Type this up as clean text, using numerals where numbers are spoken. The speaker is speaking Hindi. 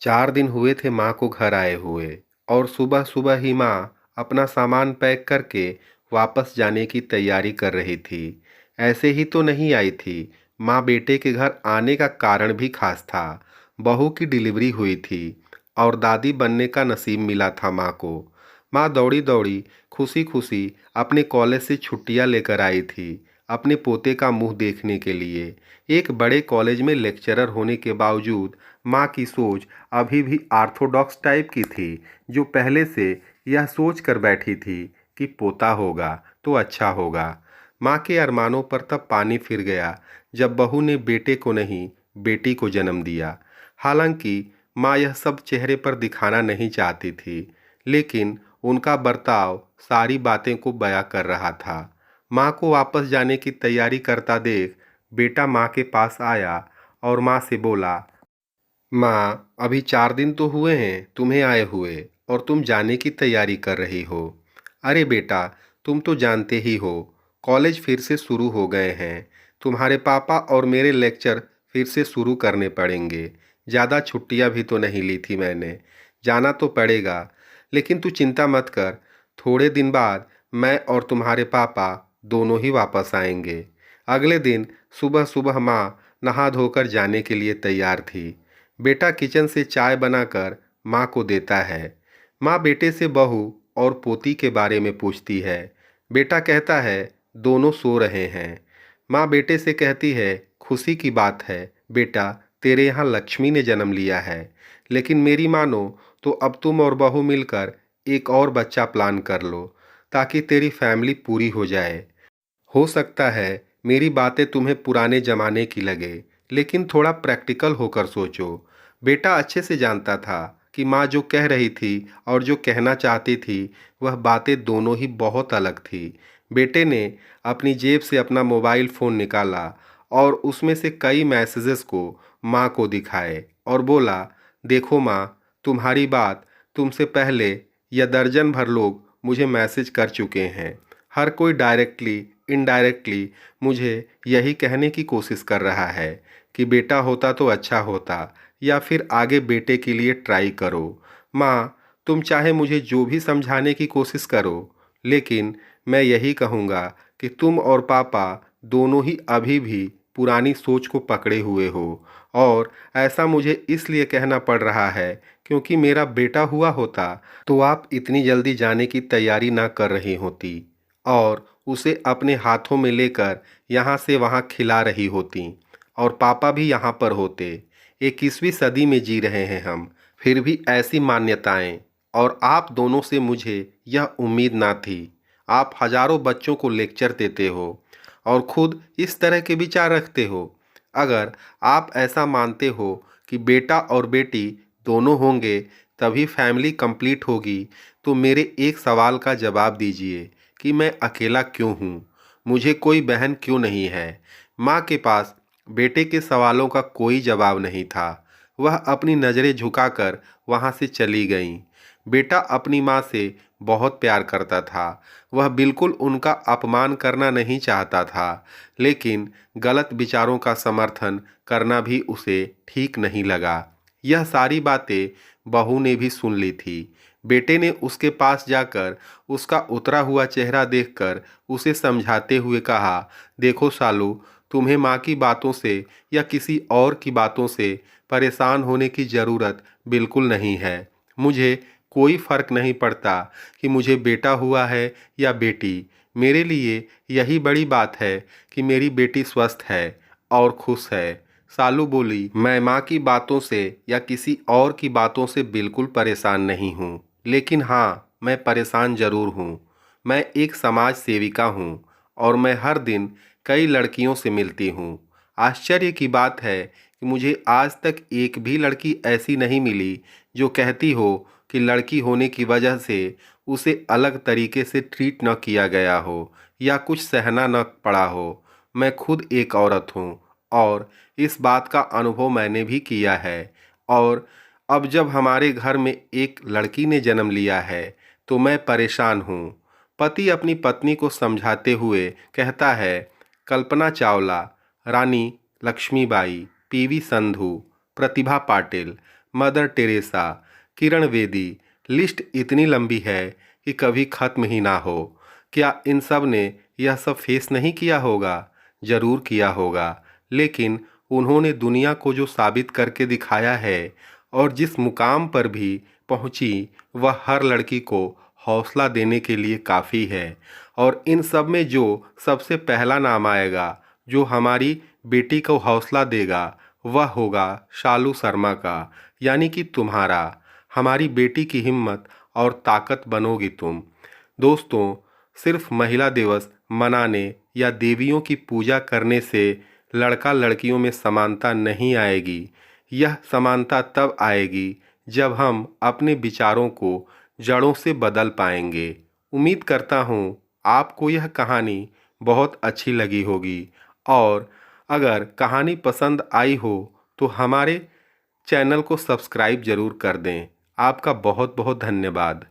4 दिन हुए थे माँ को घर आए हुए और सुबह सुबह ही माँ अपना सामान पैक करके वापस जाने की तैयारी कर रही थी। ऐसे ही तो नहीं आई थी। माँ बेटे के घर आने का कारण भी खास था। बहू की डिलीवरी हुई थी और दादी बनने का नसीब मिला था माँ को। माँ दौड़ी दौड़ी खुशी खुशी अपने कॉलेज से छुट्टियाँ लेकर आई थी, अपने पोते का मुंह देखने के लिए। एक बड़े कॉलेज में लेक्चरर होने के बावजूद माँ की सोच अभी भी ऑर्थोडॉक्स टाइप की थी, जो पहले से यह सोच कर बैठी थी कि पोता होगा तो अच्छा होगा। माँ के अरमानों पर तब पानी फिर गया जब बहू ने बेटे को नहीं, बेटी को जन्म दिया। हालांकि माँ यह सब चेहरे पर दिखाना नहीं चाहती थी, लेकिन उनका बर्ताव सारी बातें को बयां कर रहा था। माँ को वापस जाने की तैयारी करता देख बेटा माँ के पास आया और माँ से बोला, माँ अभी 4 दिन तो हुए हैं तुम्हें आए हुए और तुम जाने की तैयारी कर रही हो। अरे बेटा, तुम तो जानते ही हो, कॉलेज फिर से शुरू हो गए हैं। तुम्हारे पापा और मेरे लेक्चर फिर से शुरू करने पड़ेंगे। ज़्यादा छुट्टियाँ भी तो नहीं ली थी मैंने। जाना तो पड़ेगा, लेकिन तू चिंता मत कर। थोड़े दिन बाद मैं और तुम्हारे पापा दोनों ही वापस आएंगे। अगले दिन सुबह सुबह माँ नहा धोकर जाने के लिए तैयार थी। बेटा किचन से चाय बनाकर माँ को देता है। माँ बेटे से बहू और पोती के बारे में पूछती है। बेटा कहता है दोनों सो रहे हैं। माँ बेटे से कहती है, खुशी की बात है बेटा, तेरे यहाँ लक्ष्मी ने जन्म लिया है। लेकिन मेरी मानो तो अब तुम और बहू मिलकर एक और बच्चा प्लान कर लो, ताकि तेरी फैमिली पूरी हो जाए। हो सकता है मेरी बातें तुम्हें पुराने जमाने की लगे, लेकिन थोड़ा प्रैक्टिकल होकर सोचो। बेटा अच्छे से जानता था कि माँ जो कह रही थी और जो कहना चाहती थी, वह बातें दोनों ही बहुत अलग थी। बेटे ने अपनी जेब से अपना मोबाइल फ़ोन निकाला और उसमें से कई मैसेजेस को माँ को दिखाए और बोला, देखो माँ, तुम्हारी बात तुमसे पहले या दर्जन भर लोग मुझे मैसेज कर चुके हैं। हर कोई डायरेक्टली इनडायरेक्टली मुझे यही कहने की कोशिश कर रहा है कि बेटा होता तो अच्छा होता, या फिर आगे बेटे के लिए ट्राई करो। माँ, तुम चाहे मुझे जो भी समझाने की कोशिश करो, लेकिन मैं यही कहूँगा कि तुम और पापा दोनों ही अभी भी पुरानी सोच को पकड़े हुए हो। और ऐसा मुझे इसलिए कहना पड़ रहा है क्योंकि मेरा बेटा हुआ होता तो आप इतनी जल्दी जाने की तैयारी ना कर रही होती और उसे अपने हाथों में लेकर यहाँ से वहाँ खिला रही होती, और पापा भी यहाँ पर होते। 21वीं सदी में जी रहे हैं हम, फिर भी ऐसी मान्यताएं, और आप दोनों से मुझे यह उम्मीद ना थी। आप हजारों बच्चों को लेक्चर देते हो और खुद इस तरह के विचार रखते हो। अगर आप ऐसा मानते हो कि बेटा और बेटी दोनों होंगे तभी फैमिली कंप्लीट होगी, तो मेरे एक सवाल का जवाब दीजिए कि मैं अकेला क्यों हूँ? मुझे कोई बहन क्यों नहीं है? माँ के पास बेटे के सवालों का कोई जवाब नहीं था। वह अपनी नज़रें झुकाकर वहाँ से चली गईं। बेटा अपनी माँ से बहुत प्यार करता था। वह बिल्कुल उनका अपमान करना नहीं चाहता था, लेकिन गलत विचारों का समर्थन करना भी उसे ठीक नहीं लगा। यह सारी बातें बहू ने भी सुन ली थी। बेटे ने उसके पास जाकर उसका उतरा हुआ चेहरा देखकर उसे समझाते हुए कहा, देखो सालू, तुम्हें माँ की बातों से या किसी और की बातों से परेशान होने की ज़रूरत बिल्कुल नहीं है। मुझे कोई फ़र्क नहीं पड़ता कि मुझे बेटा हुआ है या बेटी। मेरे लिए यही बड़ी बात है कि मेरी बेटी स्वस्थ है और खुश है। सालू बोली, मैं माँ की बातों से या किसी और की बातों से बिल्कुल परेशान नहीं हूँ, लेकिन हाँ, मैं परेशान ज़रूर हूँ। मैं एक समाज सेविका हूँ और मैं हर दिन कई लड़कियों से मिलती हूँ। आश्चर्य की बात है कि मुझे आज तक एक भी लड़की ऐसी नहीं मिली जो कहती हो कि लड़की होने की वजह से उसे अलग तरीके से ट्रीट न किया गया हो या कुछ सहना न पड़ा हो। मैं खुद एक औरत हूँ और इस बात का अनुभव मैंने भी किया है। और अब जब हमारे घर में एक लड़की ने जन्म लिया है तो मैं परेशान हूँ। पति अपनी पत्नी को समझाते हुए कहता है, कल्पना चावला, रानी Lakshmibai, PV Sandhu, Pratibha Patil, mother Teresa, Kiran Bedi, list इतनी लंबी है कि कभी खत्म ही ना हो। क्या इन सब ने यह सब फेस नहीं किया होगा? जरूर किया होगा, लेकिन उन्होंने दुनिया को जो साबित करके दिखाया है और जिस मुकाम पर भी पहुंची, वह हर लड़की को हौसला देने के लिए काफ़ी है। और इन सब में जो सबसे पहला नाम आएगा, जो हमारी बेटी को हौसला देगा, वह होगा शालू शर्मा का, यानी कि तुम्हारा। हमारी बेटी की हिम्मत और ताकत बनोगी तुम। दोस्तों, सिर्फ महिला दिवस मनाने या देवियों की पूजा करने से लड़का लड़कियों में समानता नहीं आएगी। यह समानता तब आएगी जब हम अपने विचारों को जड़ों से बदल पाएंगे। उम्मीद करता हूँ आपको यह कहानी बहुत अच्छी लगी होगी, और अगर कहानी पसंद आई हो तो हमारे चैनल को सब्सक्राइब ज़रूर कर दें। आपका बहुत बहुत धन्यवाद।